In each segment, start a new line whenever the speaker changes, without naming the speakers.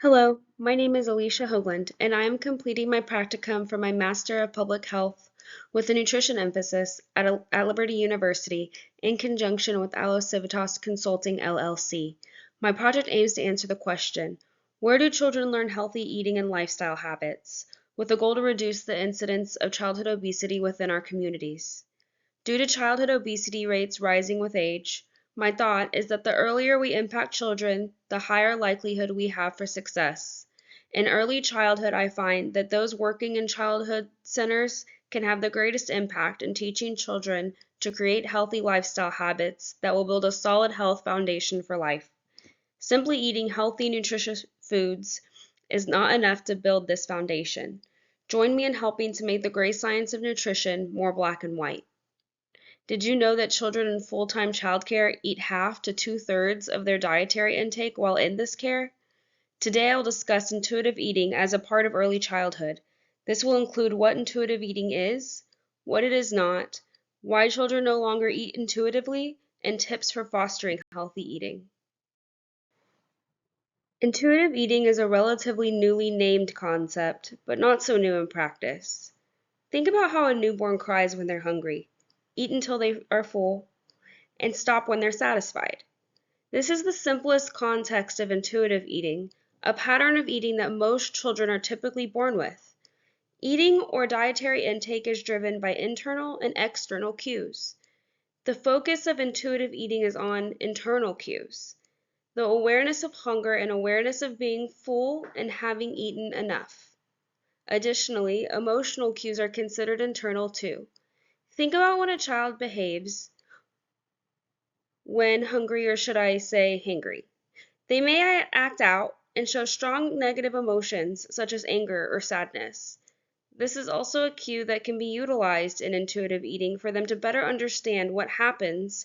Hello, my name is Alycia Hoagland, and I am completing my practicum for my Master of Public Health with a nutrition emphasis at Liberty University in conjunction with Alo Civitas Consulting LLC. My project aims to answer the question, where do children learn healthy eating and lifestyle habits, with the goal to reduce the incidence of childhood obesity within our communities. Due to childhood obesity rates rising with age, my thought is that the earlier we impact children, the higher likelihood we have for success. In early childhood, I find that those working in childhood centers can have the greatest impact in teaching children to create healthy lifestyle habits that will build a solid health foundation for life. Simply eating healthy, nutritious foods is not enough to build this foundation. Join me in helping to make the gray science of nutrition more black and white. Did you know that children in full-time childcare eat half to two-thirds of their dietary intake while in this care? Today I will discuss intuitive eating as a part of early childhood. This will include what intuitive eating is, what it is not, why children no longer eat intuitively, and tips for fostering healthy eating. Intuitive eating is a relatively newly named concept, but not so new in practice. Think about how a newborn cries when they're hungry. Eat until they are full, and stop when they're satisfied. This is the simplest context of intuitive eating, a pattern of eating that most children are typically born with. Eating or dietary intake is driven by internal and external cues. The focus of intuitive eating is on internal cues, the awareness of hunger and awareness of being full and having eaten enough. Additionally, emotional cues are considered internal too. Think about when a child behaves when hungry, or should I say hangry. They may act out and show strong negative emotions such as anger or sadness. This is also a cue that can be utilized in intuitive eating for them to better understand what happens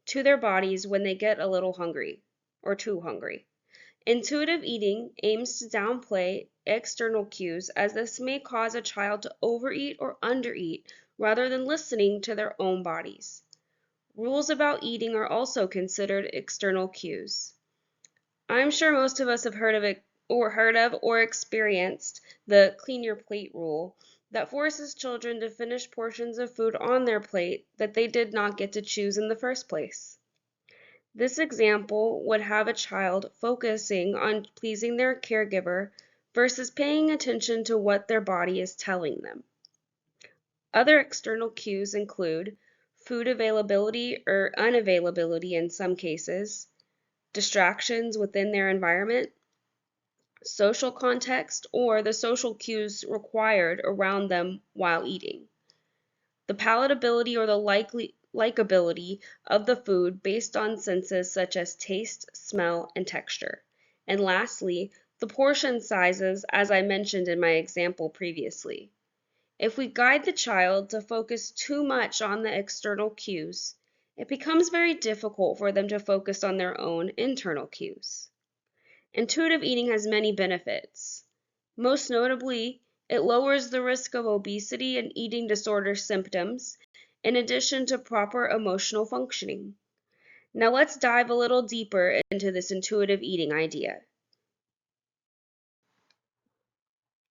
to their bodies when they get a little hungry or too hungry. Intuitive eating aims to downplay external cues, as this may cause a child to overeat or undereat rather than listening to their own bodies. Rules about eating are also considered external cues. I'm sure most of us have heard of or experienced the clean your plate rule that forces children to finish portions of food on their plate that they did not get to choose in the first place. This example would have a child focusing on pleasing their caregiver versus paying attention to what their body is telling them. Other external cues include food availability or unavailability in some cases, distractions within their environment, social context, or the social cues required around them while eating. The palatability or the likability of the food based on senses such as taste, smell, and texture. And lastly, the portion sizes, as I mentioned in my example previously. If we guide the child to focus too much on the external cues, it becomes very difficult for them to focus on their own internal cues. Intuitive eating has many benefits. Most notably, it lowers the risk of obesity and eating disorder symptoms, in addition to proper emotional functioning. Now let's dive a little deeper into this intuitive eating idea.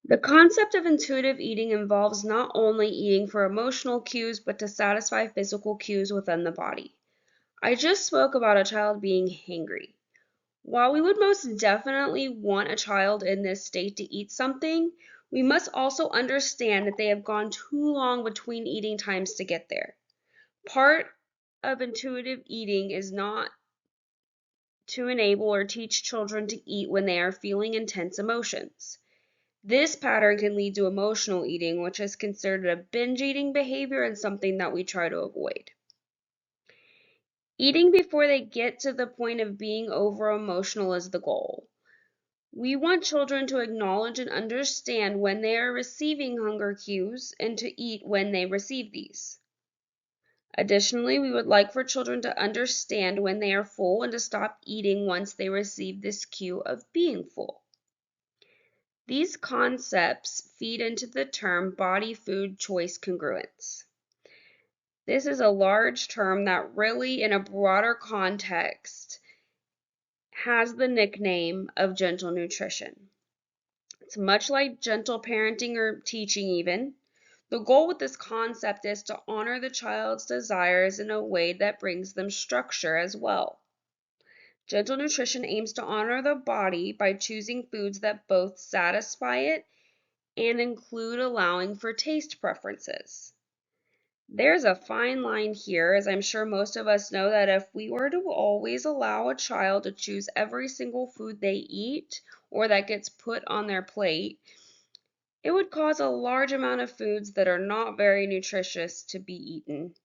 The concept of intuitive eating involves not only eating for emotional cues, but to satisfy physical cues within the body. I just spoke about a child being hangry. While we would most definitely want a child in this state to eat something, we must also understand that they have gone too long between eating times to get there. Part of intuitive eating is not to enable or teach children to eat when they are feeling intense emotions. This pattern can lead to emotional eating, which is considered a binge eating behavior and something that we try to avoid. Eating before they get to the point of being over emotional is the goal. We want children to acknowledge and understand when they are receiving hunger cues and to eat when they receive these. Additionally, we would like for children to understand when they are full and to stop eating once they receive this cue of being full. These concepts feed into the term body-food choice congruence. This is a large term that really, in a broader context, has the nickname of gentle nutrition. It's much like gentle parenting or teaching even. The goal with this concept is to honor the child's desires in a way that brings them structure as well. Gentle nutrition aims to honor the body by choosing foods that both satisfy it and include allowing for taste preferences. There's a fine line here, as I'm sure most of us know that if we were to always allow a child to choose every single food they eat or that gets put on their plate, it would cause a large amount of foods that are not very nutritious to be eaten.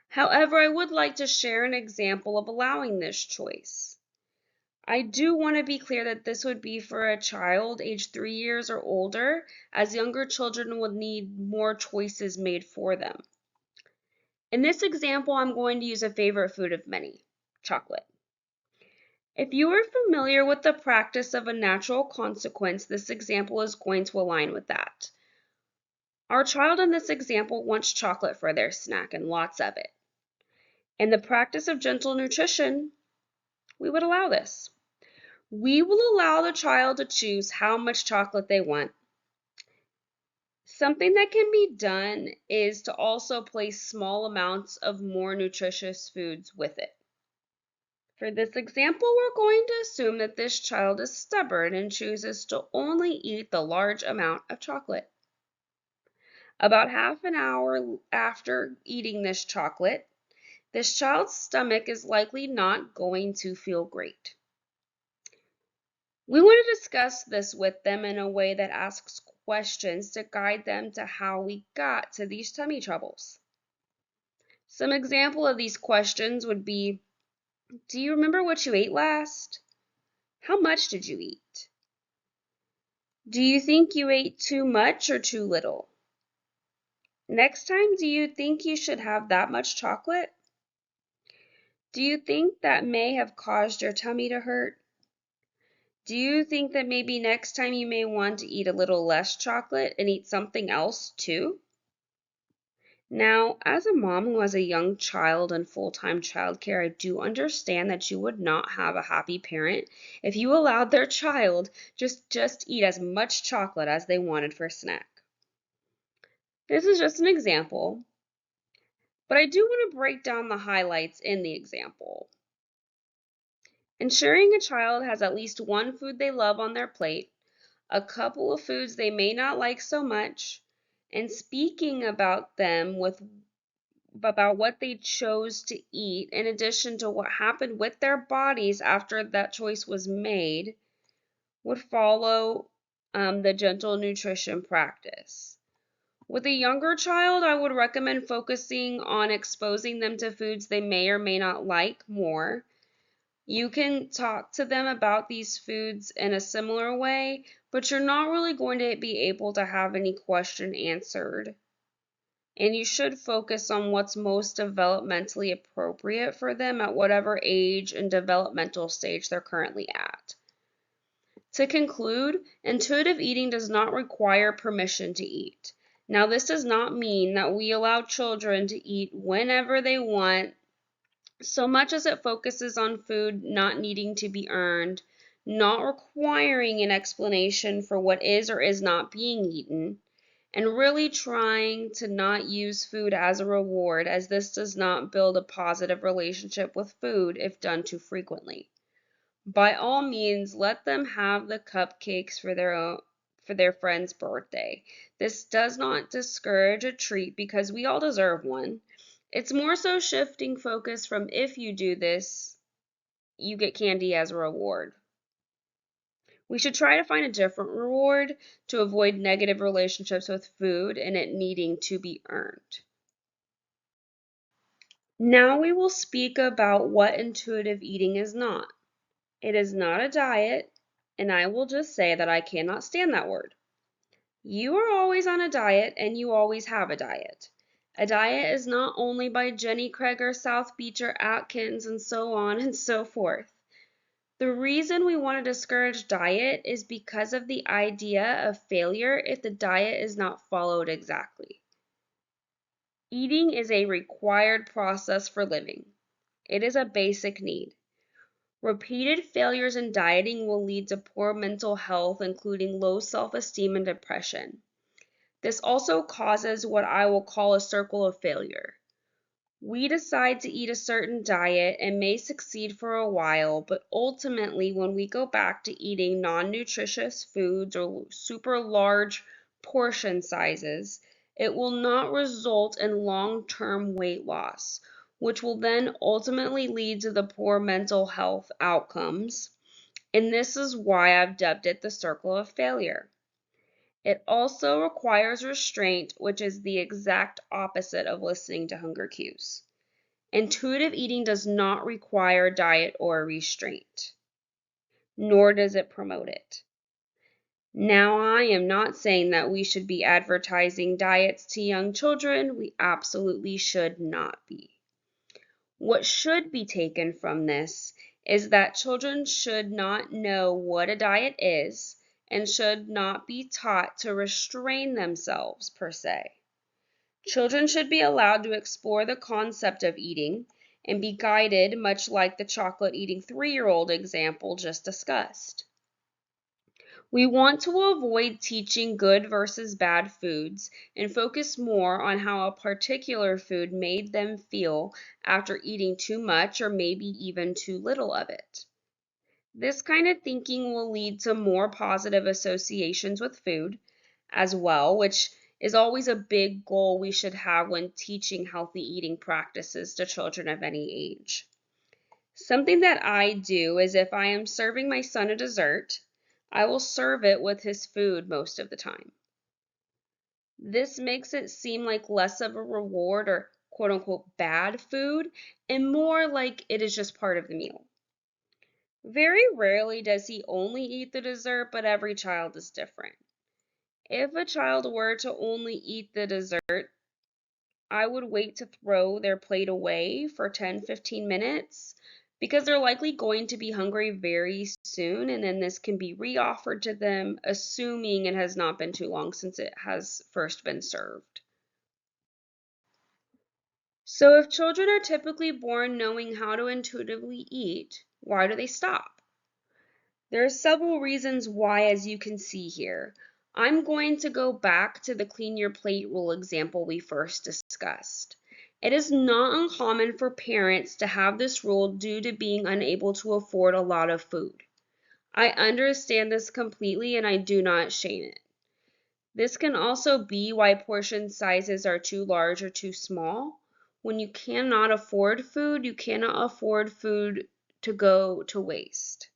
However, I would like to share an example of allowing this choice. I do want to be clear that this would be for a child aged 3 years or older, as younger children would need more choices made for them. In this example, I'm going to use a favorite food of many, chocolate. If you are familiar with the practice of a natural consequence, this example is going to align with that. Our child in this example wants chocolate for their snack and lots of it. In the practice of gentle nutrition, we would allow this. We will allow the child to choose how much chocolate they want. Something that can be done is to also place small amounts of more nutritious foods with it. For this example, we're going to assume that this child is stubborn and chooses to only eat the large amount of chocolate. About half an hour after eating this chocolate, this child's stomach is likely not going to feel great. We want to discuss this with them in a way that asks questions to guide them to how we got to these tummy troubles. Some example of these questions would be, do you remember what you ate last? How much did you eat? Do you think you ate too much or too little? Next time, do you think you should have that much chocolate? Do you think that may have caused your tummy to hurt? Do you think that maybe next time you may want to eat a little less chocolate and eat something else too? Now, as a mom who has a young child in full-time childcare, I do understand that you would not have a happy parent if you allowed their child just eat as much chocolate as they wanted for a snack. This is just an example, but I do want to break down the highlights in the example. Ensuring a child has at least one food they love on their plate, a couple of foods they may not like so much, and speaking about what they chose to eat in addition to what happened with their bodies after that choice was made would follow the gentle nutrition practice. With a younger child, I would recommend focusing on exposing them to foods they may or may not like more. You can talk to them about these foods in a similar way, but you're not really going to be able to have any question answered. And you should focus on what's most developmentally appropriate for them at whatever age and developmental stage they're currently at. To conclude, intuitive eating does not require permission to eat. Now, this does not mean that we allow children to eat whenever they want, so much as it focuses on food not needing to be earned, not requiring an explanation for what is or is not being eaten, and really trying to not use food as a reward, as this does not build a positive relationship with food if done too frequently. By all means, let them have the cupcakes for their friend's birthday. This does not discourage a treat because we all deserve one. It's more so shifting focus from if you do this, you get candy as a reward. We should try to find a different reward to avoid negative relationships with food and it needing to be earned. Now we will speak about what intuitive eating is not. It is not a diet, and I will just say that I cannot stand that word. You are always on a diet, and you always have a diet. A diet is not only by Jenny Craig or South Beach or Atkins and so on and so forth. The reason we want to discourage diet is because of the idea of failure if the diet is not followed exactly. Eating is a required process for living. It is a basic need. Repeated failures in dieting will lead to poor mental health, including low self-esteem and depression. This also causes what I will call a circle of failure. We decide to eat a certain diet and may succeed for a while, but ultimately, when we go back to eating non-nutritious foods or super large portion sizes, it will not result in long-term weight loss, which will then ultimately lead to the poor mental health outcomes. And this is why I've dubbed it the circle of failure. It also requires restraint, which is the exact opposite of listening to hunger cues. Intuitive eating does not require diet or restraint, nor does it promote it. Now, I am not saying that we should be advertising diets to young children. We absolutely should not be. What should be taken from this is that children should not know what a diet is and should not be taught to restrain themselves per se. Children should be allowed to explore the concept of eating and be guided, much like the chocolate eating 3-year-old example just discussed. We want to avoid teaching good versus bad foods and focus more on how a particular food made them feel after eating too much or maybe even too little of it. This kind of thinking will lead to more positive associations with food as well, which is always a big goal we should have when teaching healthy eating practices to children of any age. Something that I do is if I am serving my son a dessert, I will serve it with his food most of the time. This makes it seem like less of a reward or quote unquote bad food and more like it is just part of the meal. Very rarely does he only eat the dessert, but every child is different. If a child were to only eat the dessert, I would wait to throw their plate away for 10-15 minutes because they're likely going to be hungry very soon, and then this can be reoffered to them, assuming it has not been too long since it has first been served. So if children are typically born knowing how to intuitively eat, why do they stop? There are several reasons why, as you can see here. I'm going to go back to the clean your plate rule example we first discussed. It is not uncommon for parents to have this rule due to being unable to afford a lot of food. I understand this completely and I do not shame it. This can also be why portion sizes are too large or too small. When you cannot afford food, you cannot afford food to go to waste.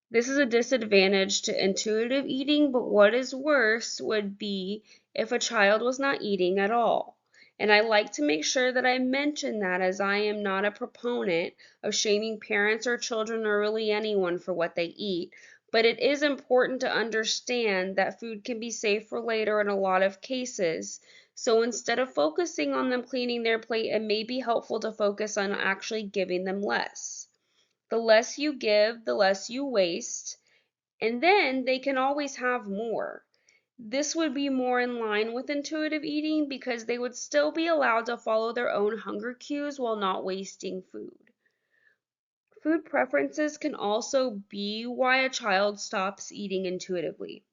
This is a disadvantage to intuitive eating, but what is worse would be if a child was not eating at all. And I like to make sure that I mention that, as I am not a proponent of shaming parents or children or really anyone for what they eat, but it is important to understand that food can be saved for later in a lot of cases. So instead of focusing on them cleaning their plate, it may be helpful to focus on actually giving them less. The less you give, the less you waste, and then they can always have more. This would be more in line with intuitive eating because they would still be allowed to follow their own hunger cues while not wasting food. Food preferences can also be why a child stops eating intuitively.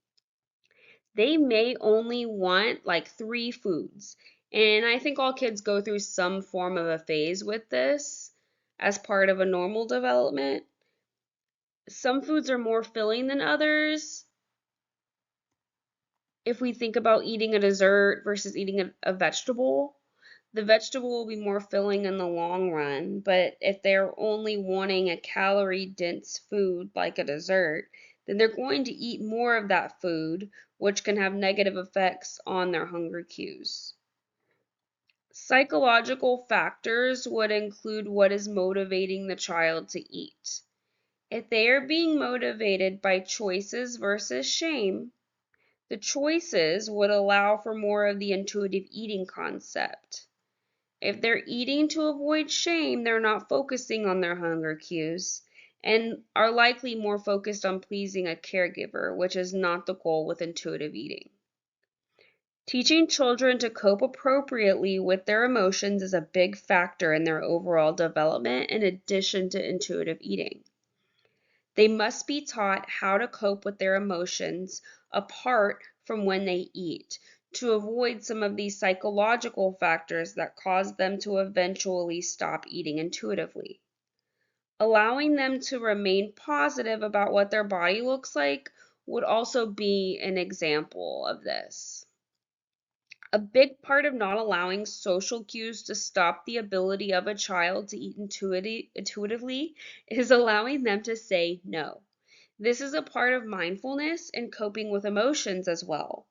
They may only want like 3 foods, and I think all kids go through some form of a phase with this as part of a normal development. Some foods are more filling than others. If we think about eating a dessert versus eating a vegetable, the vegetable will be more filling in the long run. But if they're only wanting a calorie-dense food like a dessert, then they're going to eat more of that food, which can have negative effects on their hunger cues. Psychological factors would include what is motivating the child to eat. If they are being motivated by choices versus shame, the choices would allow for more of the intuitive eating concept. If they're eating to avoid shame, they're not focusing on their hunger cues and are likely more focused on pleasing a caregiver, which is not the goal with intuitive eating. Teaching children to cope appropriately with their emotions is a big factor in their overall development in addition to intuitive eating. They must be taught how to cope with their emotions apart from when they eat to avoid some of these psychological factors that cause them to eventually stop eating intuitively. Allowing them to remain positive about what their body looks like would also be an example of this. A big part of not allowing social cues to stop the ability of a child to eat intuitively is allowing them to say no. This is a part of mindfulness and coping with emotions as well.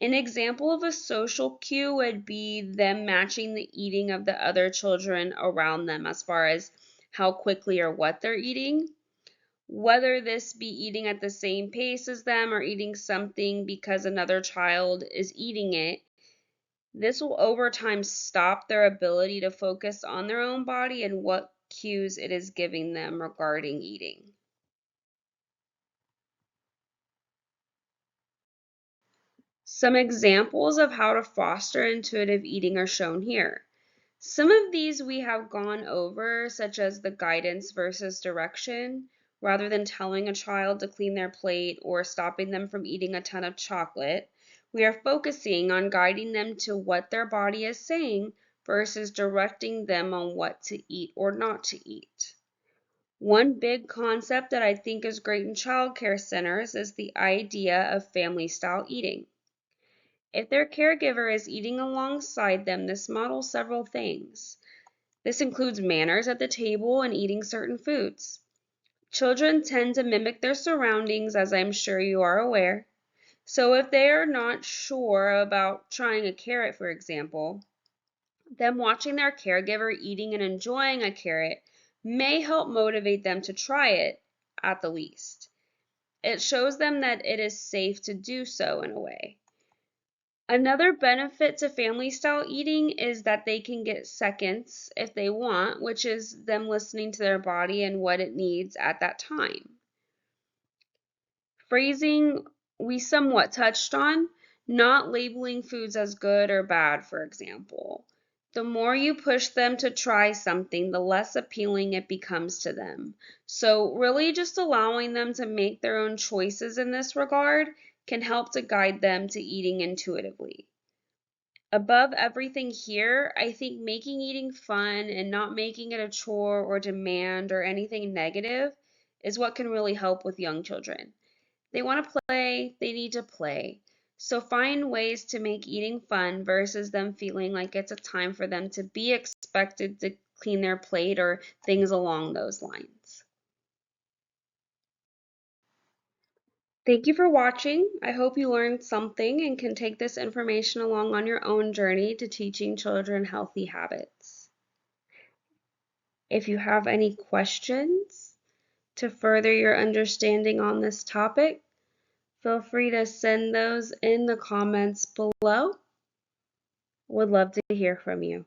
An example of a social cue would be them matching the eating of the other children around them as far as how quickly or what they're eating. Whether this be eating at the same pace as them or eating something because another child is eating it, this will over time stop their ability to focus on their own body and what cues it is giving them regarding eating. Some examples of how to foster intuitive eating are shown here. Some of these we have gone over, such as the guidance versus direction. Rather than telling a child to clean their plate or stopping them from eating a ton of chocolate, we are focusing on guiding them to what their body is saying versus directing them on what to eat or not to eat. One big concept that I think is great in childcare centers is the idea of family-style eating. If their caregiver is eating alongside them, this models several things. This includes manners at the table and eating certain foods. Children tend to mimic their surroundings, as I'm sure you are aware. So if they are not sure about trying a carrot, for example, them watching their caregiver eating and enjoying a carrot may help motivate them to try it at the least. It shows them that it is safe to do so in a way. Another benefit to family style eating is that they can get seconds if they want, which is them listening to their body and what it needs at that time. Phrasing we somewhat touched on, not labeling foods as good or bad, for example. The more you push them to try something, the less appealing it becomes to them. So really just allowing them to make their own choices in this regard can help to guide them to eating intuitively. Above everything here, I think making eating fun and not making it a chore or demand or anything negative is what can really help with young children. They want to play, they need to play. So find ways to make eating fun versus them feeling like it's a time for them to be expected to clean their plate or things along those lines. Thank you for watching. I hope you learned something and can take this information along on your own journey to teaching children healthy habits. If you have any questions to further your understanding on this topic, feel free to send those in the comments below. Would love to hear from you.